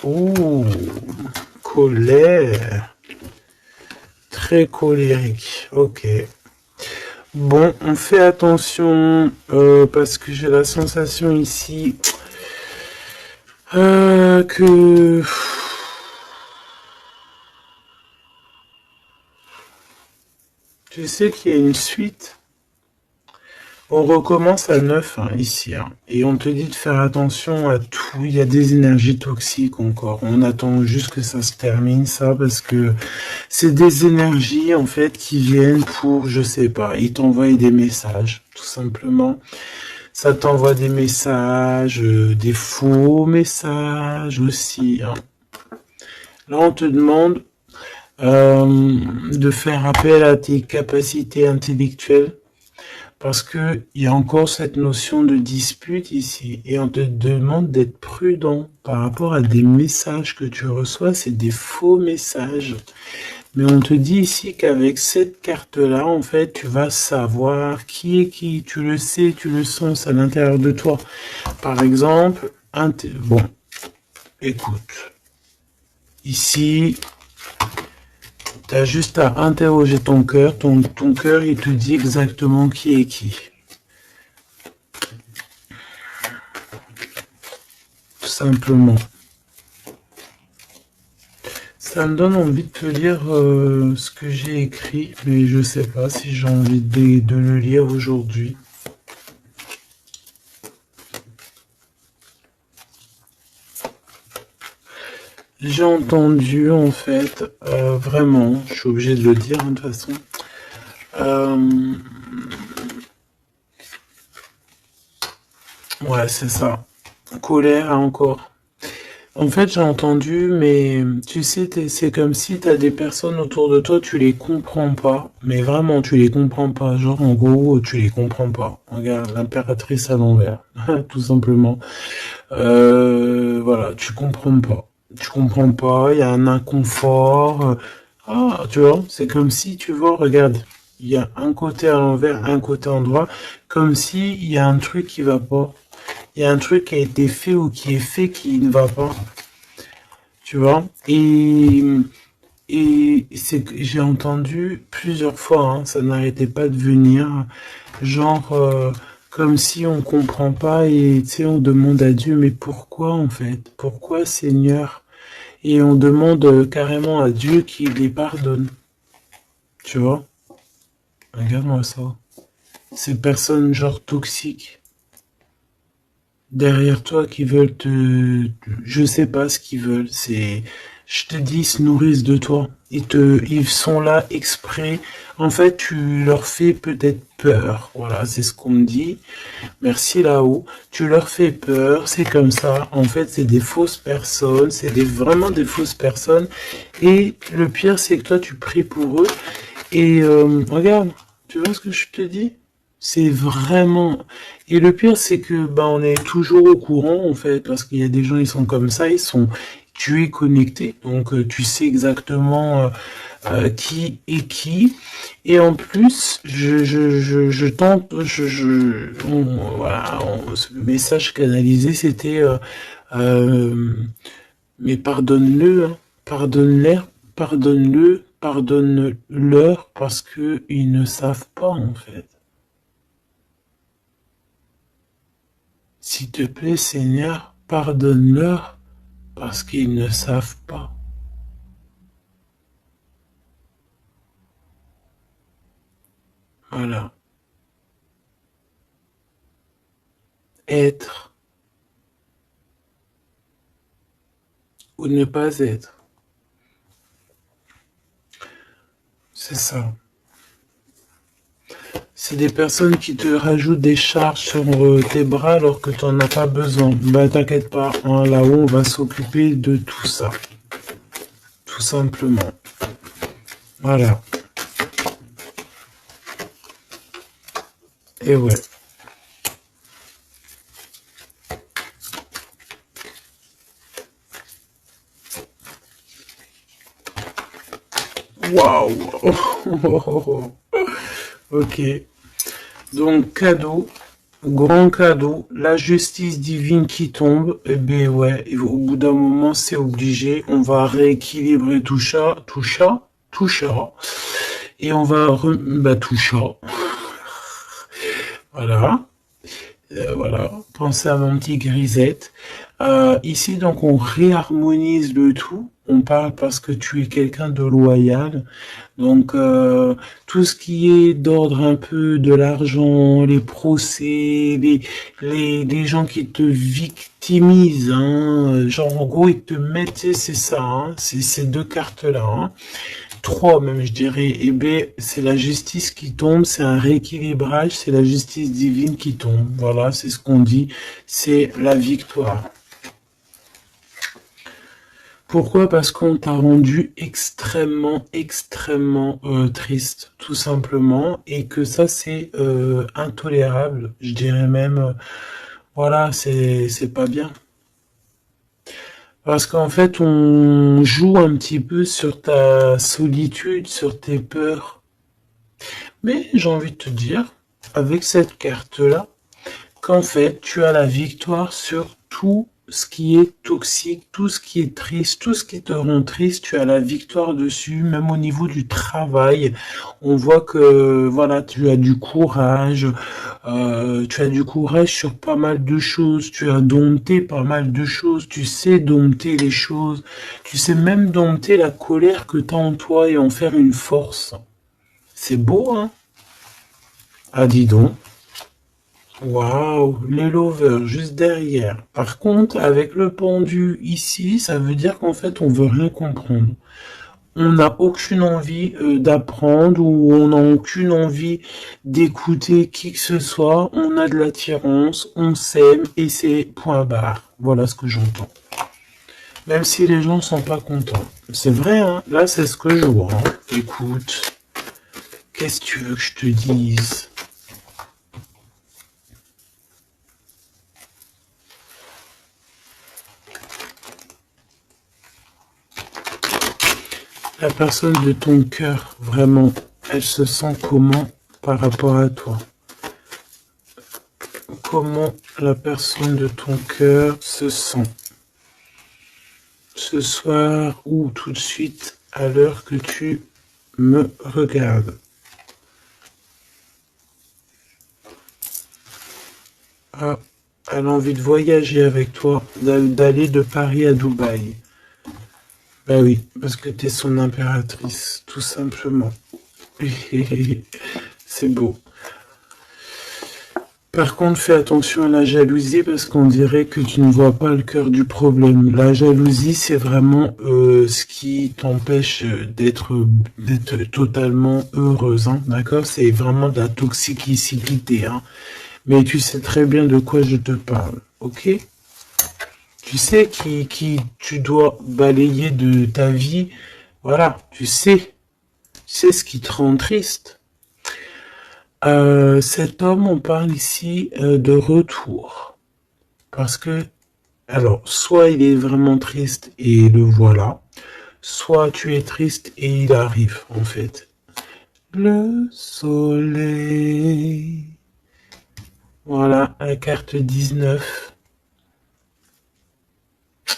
Oh, colère. Très colérique. Ok. Bon, on fait attention parce que j'ai la sensation ici que tu sais qu'il y a une suite. On recommence à 9 hein, ici, hein, et on te dit de faire attention à tout. Il y a des énergies toxiques encore. On attend juste que ça se termine, ça, parce que c'est des énergies en fait qui viennent pour, je sais pas, ils t'envoient des messages, tout simplement. Ça t'envoie des messages, des faux messages aussi. Hein. Là, on te demande de faire appel à tes capacités intellectuelles. Parce que il y a encore cette notion de dispute ici. Et on te demande d'être prudent par rapport à des messages que tu reçois. C'est des faux messages. Mais on te dit ici qu'avec cette carte-là, en fait, tu vas savoir qui est qui. Tu le sais, tu le sens à l'intérieur de toi. Par exemple, bon, écoute. Ici, tu as juste à interroger ton cœur. Ton cœur, il te dit exactement qui est qui. Tout simplement. Ça me donne envie de te lire ce que j'ai écrit, mais je sais pas si j'ai envie de le lire aujourd'hui. J'ai entendu, en fait, vraiment, je suis obligé de le dire, hein, de toute façon. Ouais, c'est ça. Colère encore. En fait, j'ai entendu, mais tu sais, c'est comme si tu as des personnes autour de toi, tu les comprends pas. Mais vraiment, tu les comprends pas. Genre, en gros, tu les comprends pas. Regarde, l'impératrice à l'envers, tout simplement. Voilà, tu comprends pas. Tu comprends pas, il y a un inconfort. Ah, tu vois, c'est comme si, tu vois, regarde, il y a un côté à l'envers, un côté en droit, comme si il y a un truc qui va pas. Il y a un truc qui a été fait ou qui est fait qui ne va pas. Tu vois? Et c'est que j'ai entendu plusieurs fois, hein, ça n'arrêtait pas de venir, genre comme si on comprend pas et tu sais on demande à Dieu mais pourquoi en fait? Pourquoi Seigneur? Et on demande carrément à Dieu qu'il les pardonne. Tu vois? Regarde-moi ça. Ces personnes genre toxiques. derrière toi qui veulent je sais pas ce qu'ils veulent, je te dis, ils se nourrissent de toi. Ils sont là exprès. En fait, tu leur fais peut-être peur. Voilà, c'est ce qu'on me dit. Merci là-haut. Tu leur fais peur, c'est comme ça. En fait, c'est des fausses personnes, vraiment des fausses personnes. Et le pire, c'est que toi, tu pries pour eux. Et regarde, tu vois ce que je te dis? C'est vraiment... Et le pire, c'est que on est toujours au courant, en fait, parce qu'il y a des gens, ils sont comme ça, tu es connecté, donc tu sais exactement qui est qui. Et en plus, je tente, voilà, ce message canalisé, c'était, euh, mais pardonne-le, hein, pardonne-leur, parce que ils ne savent pas, en fait. S'il te plaît, Seigneur, pardonne-leur, parce qu'ils ne savent pas. Voilà. Être ou ne pas être. C'est ça. C'est des personnes qui te rajoutent des charges sur tes bras alors que tu n'en as pas besoin. T'inquiète pas, hein, là-haut, on va s'occuper de tout ça. Tout simplement. Voilà. Et ouais. Waouh. Ok. Donc, cadeau. Grand cadeau, la justice divine qui tombe, eh ben ouais, et au bout d'un moment, c'est obligé, on va rééquilibrer tout ça, et on va tout ça, voilà. Voilà, pensez à mon petit grisette. Ici, donc, on réharmonise le tout. On parle parce que tu es quelqu'un de loyal. Donc, tout ce qui est d'ordre un peu de l'argent, les procès, les gens qui te victimisent, hein, genre, en gros, ils te mettent, c'est ça, hein, c'est ces deux cartes-là, hein. Trois même, je dirais. Eh bien, c'est la justice qui tombe, c'est un rééquilibrage, c'est la justice divine qui tombe. Voilà, c'est ce qu'on dit, c'est la victoire. Pourquoi? Parce qu'on t'a rendu extrêmement triste, tout simplement, et que ça c'est intolérable. Je dirais même, voilà, c'est pas bien. Parce qu'en fait, on joue un petit peu sur ta solitude, sur tes peurs. Mais j'ai envie de te dire, avec cette carte-là, qu'en fait, tu as la victoire sur tout ce qui est toxique, tout ce qui est triste, tout ce qui te rend triste, tu as la victoire dessus, même au niveau du travail. On voit que, voilà, tu as du courage sur pas mal de choses, tu as dompté pas mal de choses, tu sais dompter les choses, tu sais même dompter la colère que tu as en toi et en faire une force. C'est beau, hein? Ah, dis donc. Waouh, les lovers juste derrière. Par contre, avec le pendu ici, ça veut dire qu'en fait, on veut rien comprendre. On n'a aucune envie d'apprendre ou on n'a aucune envie d'écouter qui que ce soit. On a de l'attirance, on s'aime et c'est point barre. Voilà ce que j'entends. Même si les gens sont pas contents. C'est vrai, hein. Là, c'est ce que je vois, hein. Écoute, qu'est-ce que tu veux que je te dise? La personne de ton cœur, vraiment, elle se sent comment par rapport à toi? Comment la personne de ton cœur se sent ce soir ou tout de suite à l'heure que tu me regardes? Ah, elle a envie de voyager avec toi, d'aller de Paris à Dubaï. Ben oui, parce que t'es son impératrice, tout simplement. C'est beau. Par contre, fais attention à la jalousie parce qu'on dirait que tu ne vois pas le cœur du problème. La jalousie, c'est vraiment ce qui t'empêche d'être totalement heureuse, hein, d'accord? C'est vraiment de la toxicité, hein. Mais tu sais très bien de quoi je te parle, ok? Tu sais qui tu dois balayer de ta vie, voilà, tu sais ce qui te rend triste. Cet homme, on parle ici de retour. Parce que, alors, soit il est vraiment triste et le voilà, soit tu es triste et il arrive, en fait. Le soleil. Voilà, la carte 19.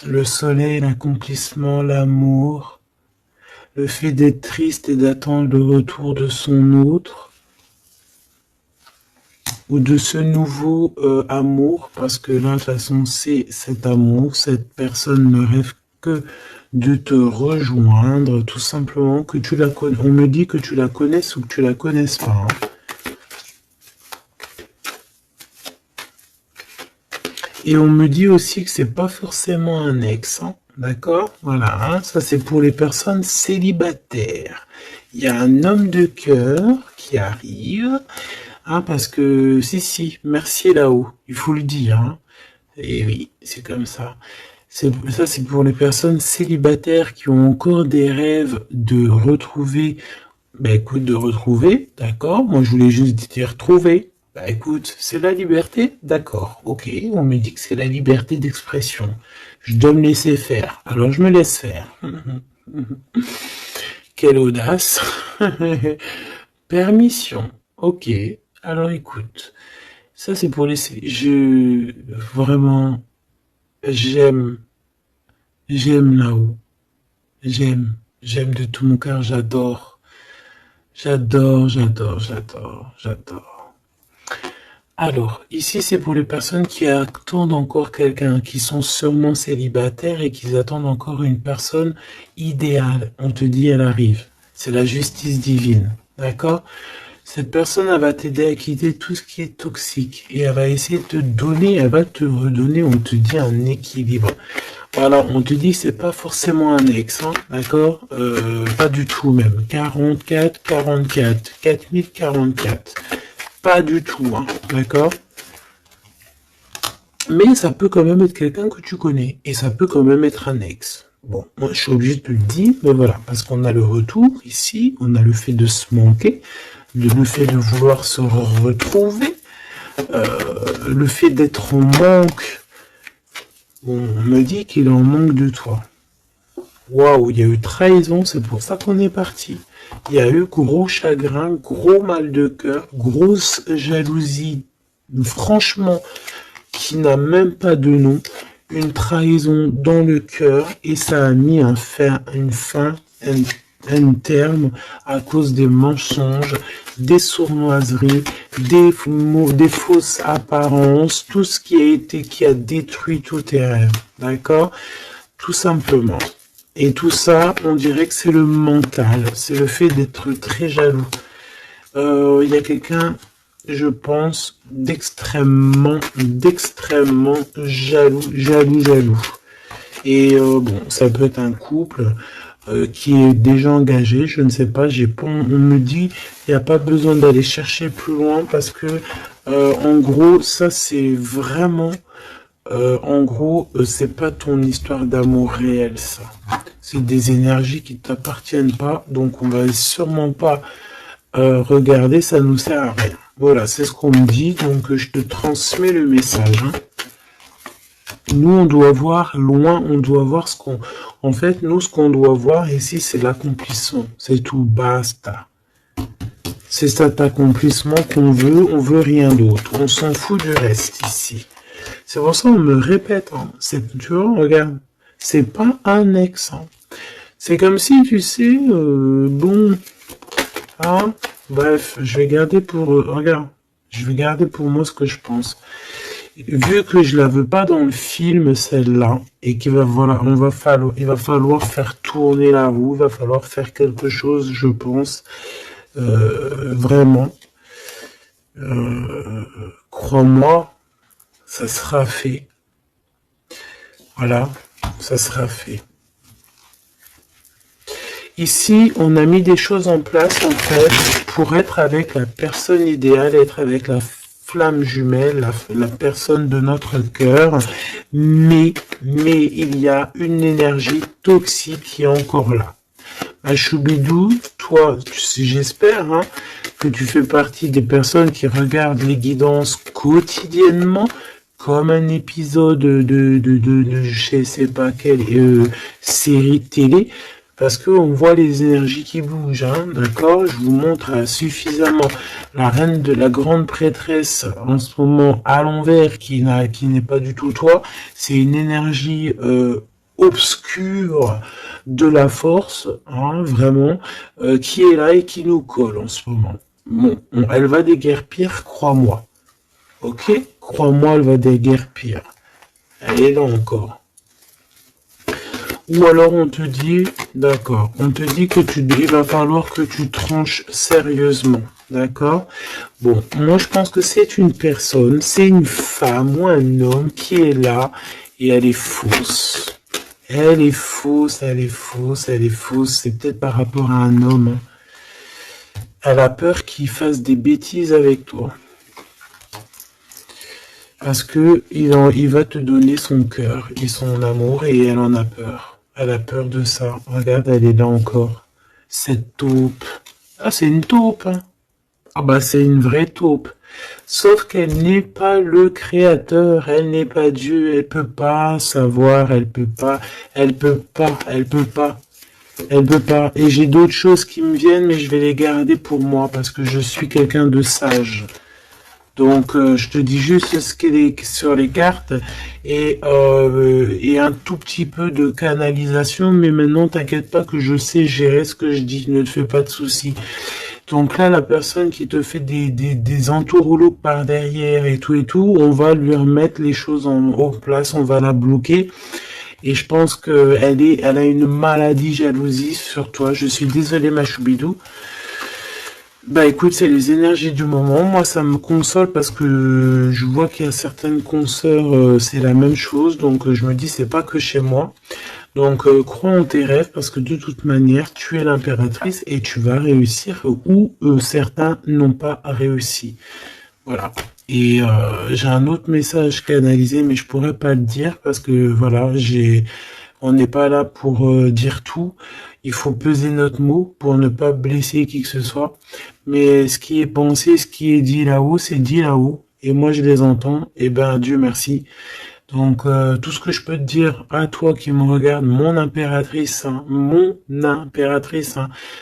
Le soleil, l'accomplissement, l'amour, le fait d'être triste et d'attendre le retour de son autre. Ou de ce nouveau amour, parce que là, de toute façon, c'est cet amour, cette personne ne rêve que de te rejoindre, tout simplement, que tu la connais. On me dit que tu la connaisses ou que tu la connaisses pas, hein. Et on me dit aussi que c'est pas forcément un ex, hein. D'accord? Voilà, hein, ça c'est pour les personnes célibataires. Il y a un homme de cœur qui arrive. Ah, parce que, si, merci est là-haut, il faut le dire, hein. Et oui, c'est comme ça. Ça, c'est pour les personnes célibataires qui ont encore des rêves de retrouver, bah écoute, de retrouver, d'accord? Moi, je voulais juste dire trouver. Bah écoute, c'est la liberté, d'accord, ok, on me dit que c'est la liberté d'expression. Je dois me laisser faire, alors je me laisse faire. Quelle audace. Permission, ok. Alors écoute, ça c'est pour les... Vraiment, j'aime, j'aime là-haut. J'aime de tout mon cœur, j'adore. J'adore. Alors, ici c'est pour les personnes qui attendent encore quelqu'un, qui sont sûrement célibataires et qui attendent encore une personne idéale. On te dit elle arrive. C'est la justice divine, d'accord? Cette personne, elle va t'aider à quitter tout ce qui est toxique et elle va essayer de te donner, elle va te redonner, on te dit, un équilibre. Voilà, on te dit que c'est pas forcément un ex, hein, d'accord? Pas du tout même. 44, 4044. Pas du tout, hein, d'accord? Mais ça peut quand même être quelqu'un que tu connais et ça peut quand même être un ex. Bon, moi je suis obligé de te le dire, mais voilà, parce qu'on a le retour ici, on a le fait de se manquer, le fait de vouloir se retrouver, le fait d'être en manque. Bon, on me dit qu'il est en manque de toi. Waouh, il y a eu trahison, c'est pour ça qu'on est parti. Il y a eu gros chagrin, gros mal de cœur, grosse jalousie, franchement, qui n'a même pas de nom, une trahison dans le cœur, et ça a mis un terme à cause des mensonges, des sournoiseries, des fausses apparences, tout ce qui a détruit tous tes rêves, d'accord? Tout simplement. Et tout ça, on dirait que c'est le mental, c'est le fait d'être très jaloux. Il y a quelqu'un, je pense, d'extrêmement jaloux. Et bon, ça peut être un couple qui est déjà engagé, je ne sais pas, on me dit, il n'y a pas besoin d'aller chercher plus loin parce que, en gros, ça c'est vraiment... c'est pas ton histoire d'amour réel, ça. C'est des énergies qui t'appartiennent pas, donc on va sûrement pas regarder, ça nous sert à rien. Voilà, c'est ce qu'on me dit, donc je te transmets le message, hein. Nous, on doit voir loin, on doit voir ce qu'on... En fait, nous, ce qu'on doit voir ici, c'est l'accomplissement. C'est tout, basta. C'est cet accomplissement qu'on veut, on veut rien d'autre. On s'en fout du reste ici. C'est pour ça qu'on me répète, hein. Tu vois, regarde, c'est pas un ex, hein. C'est comme si, tu sais, bon, hein, bref, je vais garder pour, regarde, je vais garder pour moi ce que je pense. Vu que je la veux pas dans le film, celle-là, et qu'il va, voilà, il va falloir faire tourner la roue, il va falloir faire quelque chose, je pense, vraiment. crois-moi, ça sera fait. Voilà, ça sera fait. Ici, on a mis des choses en place, en fait, pour être avec la personne idéale, être avec la flamme jumelle, la personne de notre cœur. Mais il y a une énergie toxique qui est encore là. À Choubidou, toi, j'espère que tu fais partie des personnes qui regardent les guidances quotidiennement, comme un épisode de je sais pas quelle série télé, parce qu'on voit les énergies qui bougent, d'accord. Je vous montre suffisamment la reine de la grande prêtresse en ce moment à l'envers, qui n'est pas du tout toi. C'est une énergie obscure de la force, vraiment, qui est là et qui nous colle en ce moment. Bon, elle va déguerpir, crois-moi. Ok, crois-moi, elle va déguerpir. Elle est là encore. Ou alors on te dit, d'accord, on te dit que il va falloir que tu tranches sérieusement, d'accord. Bon, moi je pense que c'est une personne, c'est une femme ou un homme qui est là et elle est fausse. Elle est fausse, elle est fausse, elle est fausse. C'est peut-être par rapport à un homme. Elle a peur qu'il fasse des bêtises avec toi. Parce que il va te donner son cœur et son amour et elle en a peur. Elle a peur de ça. Regarde, elle est là encore. Cette taupe. Ah, c'est une taupe. Ah bah, c'est une vraie taupe. Sauf qu'elle n'est pas le créateur, elle n'est pas Dieu, elle peut pas savoir, elle peut pas. Et j'ai d'autres choses qui me viennent, mais je vais les garder pour moi parce que je suis quelqu'un de sage. Donc, je te dis juste ce qui est sur les cartes et un tout petit peu de canalisation. Mais maintenant, t'inquiète pas que je sais gérer ce que je dis. Ne te fais pas de soucis. Donc là, la personne qui te fait des entourloups par derrière et tout, on va lui remettre les choses en place. On va la bloquer. Et je pense que elle a une maladie jalousie sur toi. Je suis désolé, ma Choubidou. Bah écoute, c'est les énergies du moment. Moi, ça me console parce que je vois qu'il y a certaines consoeurs, c'est la même chose. Donc je me dis, c'est pas que chez moi. Donc crois en tes rêves parce que de toute manière, tu es l'impératrice et tu vas réussir où certains n'ont pas réussi. Voilà. Et j'ai un autre message canalisé, mais je pourrais pas le dire parce que voilà, on n'est pas là pour dire tout. Il faut peser notre mot pour ne pas blesser qui que ce soit. Mais ce qui est pensé, ce qui est dit là-haut, c'est dit là-haut. Et moi, je les entends. Et ben, Dieu merci. Donc, tout ce que je peux te dire à toi qui me regarde, mon impératrice,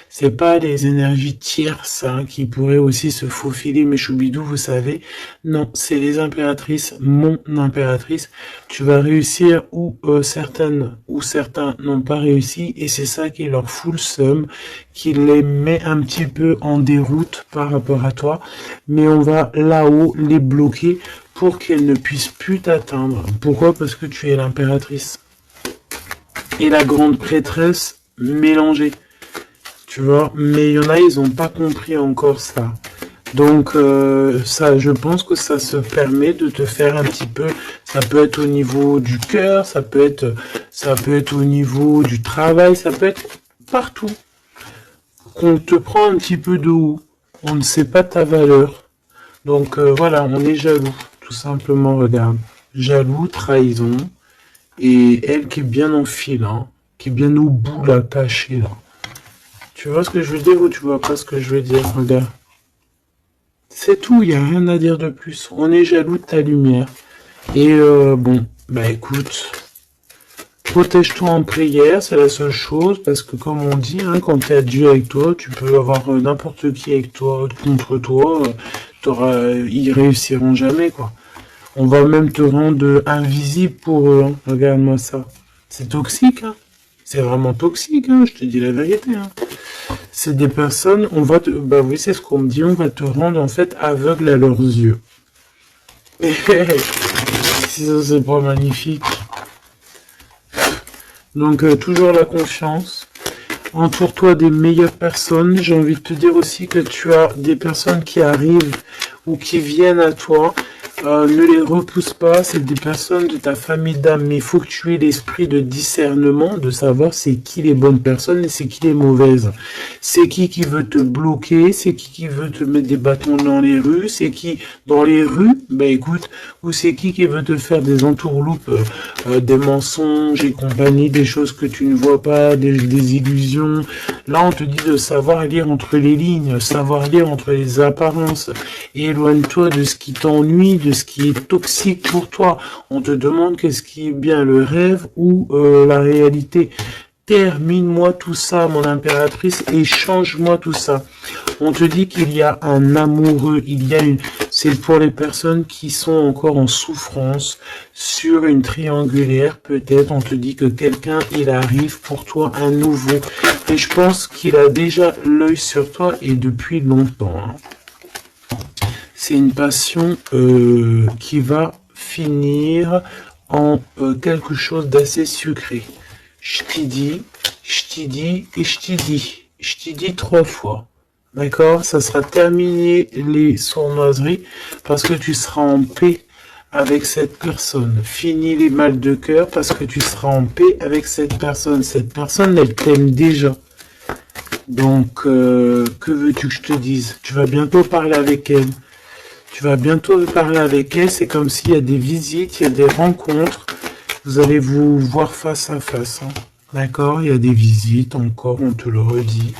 c'est pas les énergies tierces qui pourraient aussi se faufiler, mes choubidous, vous savez. Non, c'est les impératrices, mon impératrice. Tu vas réussir où certaines ou certains n'ont pas réussi, et c'est ça qui leur fout le seum, qui les met un petit peu en déroute par rapport à toi. Mais on va là-haut les bloquer pour qu'elle ne puisse plus t'atteindre. Pourquoi? Parce que tu es l'impératrice. Et la grande prêtresse mélangée. Tu vois? Mais il y en a, ils n'ont pas compris encore ça. Donc, ça, je pense que ça se permet de te faire un petit peu, ça peut être au niveau du cœur, ça peut être au niveau du travail, ça peut être partout. Qu'on te prend un petit peu de haut. On ne sait pas ta valeur. Donc, voilà, on est jaloux. Tout simplement, regarde. Jaloux, trahison. Et elle qui est bien en fil, qui est bien au bout, là, cachée, là. Tu vois ce que je veux dire ou tu vois pas ce que je veux dire? Regarde. C'est tout, il n'y a rien à dire de plus. On est jaloux de ta lumière. Et bon, bah écoute, protège-toi en prière, c'est la seule chose, parce que comme on dit, quand tu as Dieu avec toi, tu peux avoir n'importe qui avec toi, contre toi, ils réussiront jamais, quoi. On va même te rendre invisible pour eux. Regarde-moi ça. C'est toxique, C'est vraiment toxique, je te dis la vérité, C'est des personnes, bah oui, c'est ce qu'on me dit, on va te rendre en fait aveugle à leurs yeux. Si ça c'est pas magnifique. Donc toujours la confiance. Entoure-toi des meilleures personnes. J'ai envie de te dire aussi que tu as des personnes qui arrivent ou qui viennent à toi Ne les repousse pas, c'est des personnes de ta famille d'âme, mais il faut que tu aies l'esprit de discernement, de savoir c'est qui les bonnes personnes et c'est qui les mauvaises. C'est qui veut te bloquer, c'est qui veut te mettre des bâtons dans les rues, c'est qui dans les rues, ben écoute, ou c'est qui veut te faire des entourloupes, des mensonges et compagnie, des choses que tu ne vois pas, des illusions. Là, on te dit de savoir lire entre les lignes, savoir lire entre les apparences. Éloigne-toi de ce qui t'ennuie, de ce qui est toxique pour toi. On te demande qu'est-ce qui est bien, le rêve ou la réalité. Termine-moi tout ça, mon impératrice, et change-moi tout ça. On te dit qu'il y a un amoureux, c'est pour les personnes qui sont encore en souffrance, sur une triangulaire, peut-être, on te dit que quelqu'un, il arrive pour toi un nouveau. Et je pense qu'il a déjà l'œil sur toi et depuis longtemps. Hein. C'est une passion qui va finir en quelque chose d'assez sucré. Je t'y dis, je t'y dis et je t'y dis. Je t'y dis 3 fois. D'accord? Ça sera terminé les sournoiseries parce que tu seras en paix avec cette personne. Fini les mal de cœur parce que tu seras en paix avec cette personne. Cette personne, elle t'aime déjà. Donc, que veux-tu que je te dise? Tu vas bientôt parler avec elle. Tu vas bientôt parler avec elle. C'est comme s'il y a des visites, il y a des rencontres. Vous allez vous voir face à face. Hein. D'accord? Il y a des visites encore, on te le redit.